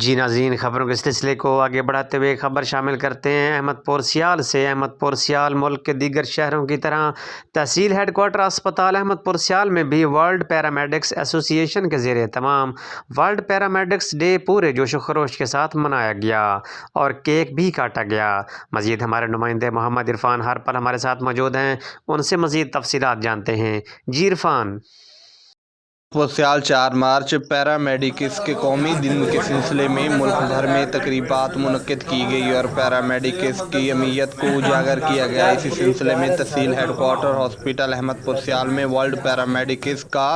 جی ناظرین، خبروں کے سلسلے کو آگے بڑھاتے ہوئے خبر شامل کرتے ہیں احمد پور سیال سے۔ احمد پور سیال ملک کے دیگر شہروں کی طرح تحصیل ہیڈ کوارٹر اسپتال احمد پور سیال میں بھی ورلڈ پیرامیڈکس ایسوسی ایشن کے زیر اہتمام ورلڈ پیرامیڈکس ڈے پورے جوش و خروش کے ساتھ منایا گیا اور کیک بھی کاٹا گیا۔ مزید ہمارے نمائندے محمد عرفان ہر پل ہمارے ساتھ موجود ہیں، ان سے مزید تفصیلات جانتے ہیں۔ جی عرفان۔ سیال 4 مارچ پیرامیڈکس کے قومی دن کے سلسلے میں ملک بھر میں تقریبات منعقد کی گئی اور پیرامیڈکس کی اہمیت کو اجاگر کیا گیا۔ اسی سلسلے میں تحصیل ہیڈ کوارٹر ہاسپٹل احمد پور سیال میں ورلڈ پیرامیڈکس کا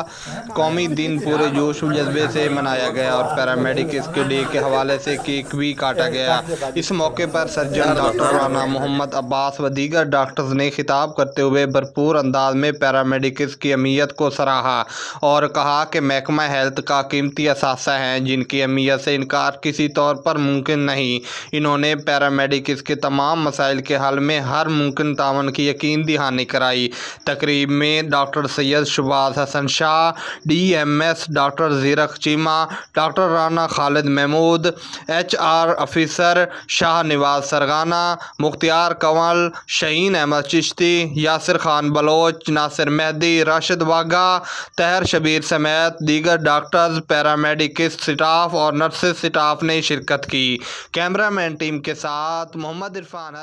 قومی دن پورے جوش و جذبے سے منایا گیا اور پیرامیڈکس کے ڈے کے حوالے سے کیک بھی کاٹا گیا۔ اس موقع پر سرجن ڈاکٹر رانا محمد عباس و دیگر ڈاکٹرز نے خطاب کرتے ہوئے بھرپور انداز میں پیرامیڈکس کی اہمیت کو سراہا اور کہا کہ محکمہ ہیلتھ کا قیمتی اثاثہ ہیں جن کی اہمیت سے انکار کسی طور پر ممکن نہیں۔ انہوں نے پیرامیڈکس کے تمام مسائل کے حل میں ہر ممکن تعاون کی یقین دہانی کرائی۔ تقریب میں ڈاکٹر سید شہباز حسن شاہ، ڈی ایم ایس ڈاکٹر زیرک چیمہ، ڈاکٹر رانا خالد Mahmood, H R officer Shah Nawaz سرگانہ، مختار کنول، شہین احمد چشتی، یاسر خان بلوچ، ناصر مہدی، راشد واگھا، طاہر شبیر سمیت دیگر ڈاکٹرز، پیرامیڈکس سٹاف اور نرسز سٹاف نے شرکت کی۔ کیمرہ مین ٹیم کے ساتھ محمد عرفان۔